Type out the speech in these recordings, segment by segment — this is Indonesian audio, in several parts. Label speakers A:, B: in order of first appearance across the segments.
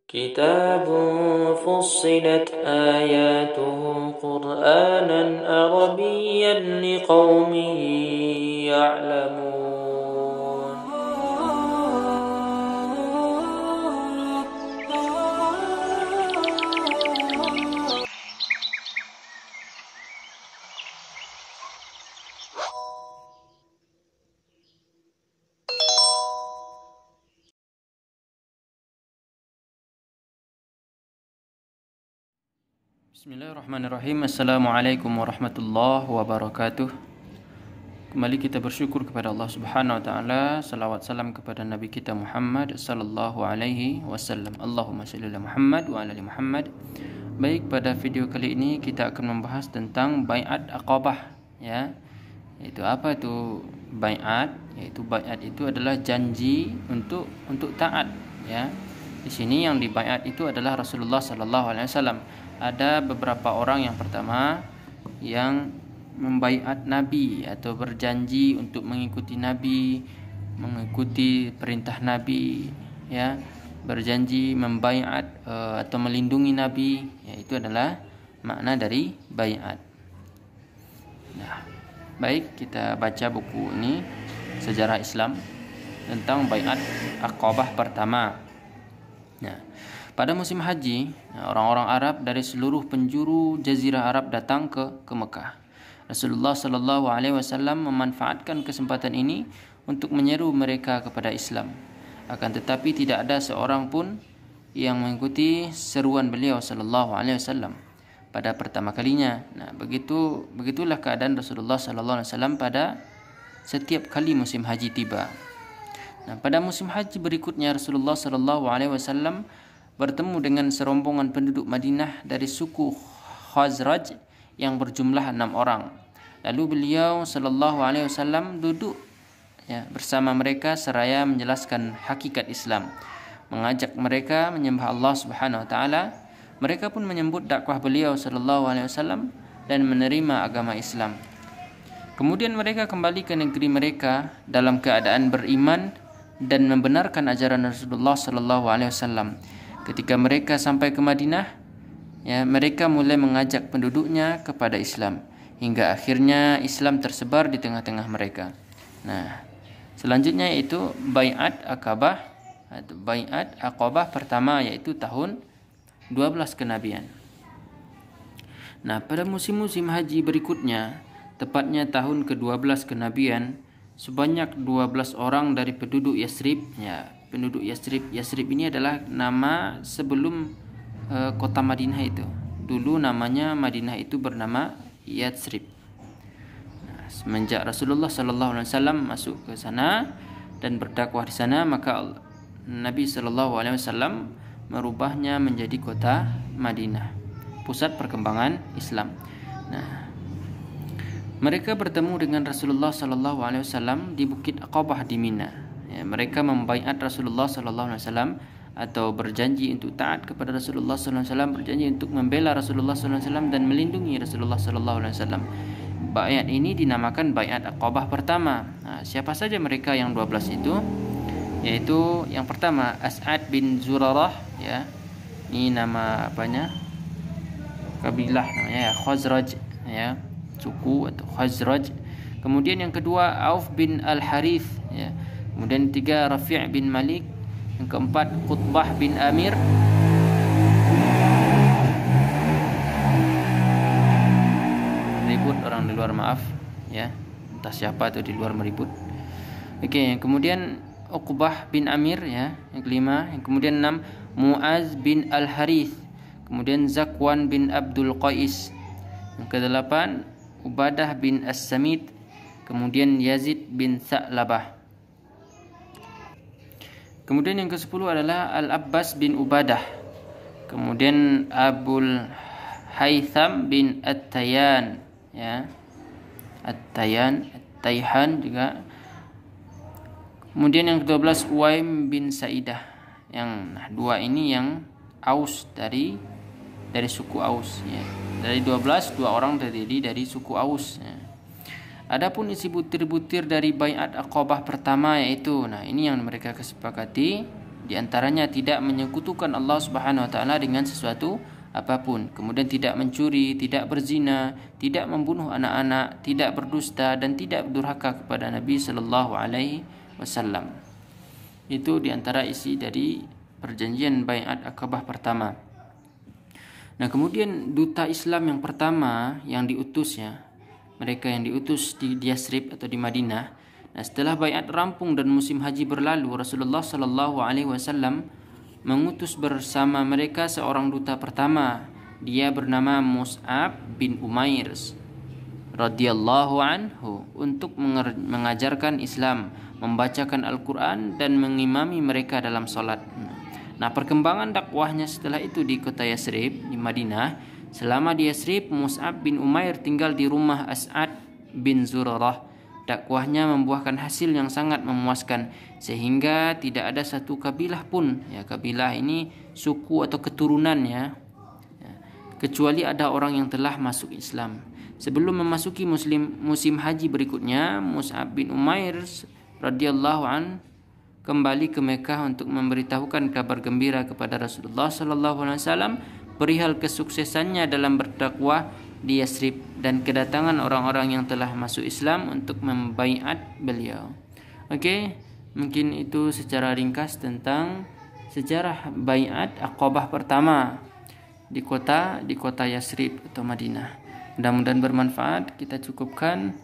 A: كتاب فصلت آياته قرآنا عربيا لقوم يعلمون.
B: Bismillahirrahmanirrahim. Assalamualaikum warahmatullahi wabarakatuh. Kembali kita bersyukur kepada Allah Subhanahu wa taala, salawat salam kepada Nabi kita Muhammad sallallahu alaihi wasallam. Allahumma shalli ala Muhammad wa ala ali Muhammad. Baik, pada video kali ini kita akan membahas tentang baiat Aqabah, ya. Itu apa itu baiat? Yaitu baiat itu adalah janji untuk taat, ya. Di sini yang dibaiat itu adalah Rasulullah sallallahu alaihi wasallam. Ada beberapa orang, yang pertama yang membaiat Nabi atau berjanji untuk mengikuti Nabi, mengikuti perintah Nabi, ya, berjanji membaiat atau melindungi Nabi, ya, itu adalah makna dari baiat. Nah, baik, kita baca buku ini, Sejarah Islam tentang baiat Aqabah pertama. Nah, pada musim haji, orang-orang Arab dari seluruh penjuru Jazirah Arab datang ke Mekah. Rasulullah sallallahu alaihi wasallam memanfaatkan kesempatan ini untuk menyeru mereka kepada Islam. Akan tetapi tidak ada seorang pun yang mengikuti seruan beliau sallallahu alaihi wasallam pada pertama kalinya. Nah, begitulah keadaan Rasulullah sallallahu alaihi wasallam pada setiap kali musim haji tiba. Nah, pada musim haji berikutnya Rasulullah sallallahu alaihi wasallam bertemu dengan serombongan penduduk Madinah dari suku Khazraj yang berjumlah 6 orang. Lalu beliau sallallahu alaihi wasallam duduk, ya, bersama mereka seraya menjelaskan hakikat Islam, mengajak mereka menyembah Allah Subhanahu wa taala. Mereka pun menyambut dakwah beliau sallallahu alaihi wasallam dan menerima agama Islam. Kemudian mereka kembali ke negeri mereka dalam keadaan beriman dan membenarkan ajaran Rasulullah sallallahu alaihi wasallam. Ketika mereka sampai ke Madinah, ya, mereka mulai mengajak penduduknya kepada Islam hingga akhirnya Islam tersebar di tengah-tengah mereka. Nah, selanjutnya yaitu baiat Aqabah atau baiat Aqabah pertama, yaitu tahun 12 kenabian. Nah, pada musim-musim haji berikutnya, tepatnya tahun ke-12 kenabian, sebanyak 12 orang dari penduduk Yasrib, ya, penduduk Yasrib ini adalah nama sebelum kota Madinah itu. Dulu namanya Madinah itu bernama Yasrib. Nah, semenjak Rasulullah sallallahu alaihi wasallam masuk ke sana dan berdakwah di sana, maka Nabi sallallahu alaihi wasallam merubahnya menjadi kota Madinah, pusat perkembangan Islam. Nah, mereka bertemu dengan Rasulullah sallallahu alaihi wasallam di Bukit Aqabah di Mina. Ya, mereka membaiat Rasulullah sallallahu alaihi wasallam atau berjanji untuk taat kepada Rasulullah sallallahu alaihi wasallam, berjanji untuk membela Rasulullah sallallahu alaihi wasallam dan melindungi Rasulullah sallallahu alaihi wasallam. Baiat ini dinamakan baiat Aqabah pertama. Nah, siapa saja mereka yang 12 itu? Yaitu yang pertama As'ad bin Zurarah, ya. Ini nama apanya? Kabilah namanya, ya, Khazraj, ya, suku atau Khazraj. Kemudian yang kedua Auf bin Al-Harith, ya. Kemudian tiga Rafi' bin Malik. Yang keempat Qutbah bin Amir. Ribut orang di luar, maaf, ya. Entah siapa itu di luar meribut. Oke, kemudian Uqbah bin Amir, ya, yang kelima. Yang kemudian 6 Muaz bin Al-Harith. Kemudian Zakwan bin Abdul Qais. Yang ke-8 Ubadah bin As-Samit. Kemudian Yazid bin Sa'labah. Kemudian yang ke-10 adalah Al-Abbas bin Ubadah. Kemudian Abul Haytham bin At-Tayyan, ya. At-Tayhan juga. Kemudian yang ke-12 Uwaim bin Sa'idah. Yang dua ini yang Aus, dari suku Aus, ya. Dari 12, 2 orang terdiri dari suku Aus, ya. Adapun isi butir-butir dari baiat Aqabah pertama, yaitu, nah, ini yang mereka kesepakati, Di antaranya tidak menyekutukan Allah Subhanahu wa taala dengan sesuatu apapun. Kemudian tidak mencuri, tidak berzina, tidak membunuh anak-anak, tidak berdusta dan tidak berdurhaka kepada Nabi sallallahu alaihi wasallam. Itu di antara isi dari perjanjian Baiat Aqabah pertama. Nah, kemudian duta Islam yang pertama yang diutus, ya, mereka yang diutus di Yasrib atau di Madinah. Nah, setelah baiat rampung dan musim haji berlalu, Rasulullah sallallahu alaihi wasallam mengutus bersama mereka seorang duta pertama. Dia bernama Mus'ab bin Umair radhiyallahu anhu untuk mengajarkan Islam, membacakan Al-Quran dan mengimami mereka dalam salat. Nah, perkembangan dakwahnya setelah itu di kota Yasrib di Madinah. Selama di Yasrib, Mus'ab bin Umair tinggal di rumah As'ad bin Zurarah. Dakwahnya membuahkan hasil yang sangat memuaskan sehingga tidak ada satu kabilah pun, ya, kabilah ini suku atau keturunan, ya, kecuali ada orang yang telah masuk Islam. Sebelum memasuki musim haji berikutnya, Mus'ab bin Umair radhiyallahu an kembali ke Mekah untuk memberitahukan kabar gembira kepada Rasulullah sallallahu alaihi wasallam perihal kesuksesannya dalam berdakwah di Yasrib dan kedatangan orang-orang yang telah masuk Islam untuk membaiat beliau. Okey, mungkin itu secara ringkas tentang sejarah Baiat Aqabah pertama di kota Yasrib atau Madinah. Mudah-mudahan bermanfaat. Kita cukupkan.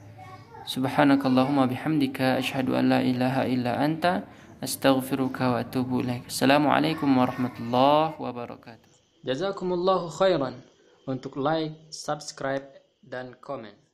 B: Subhanakallahumma bihamdika asyhadu an la ilaha illa anta astaghfiruka wa atubu ilaik. Assalamualaikum warahmatullahi wabarakatuh. Jazakumullahu khairan untuk like, subscribe dan komen.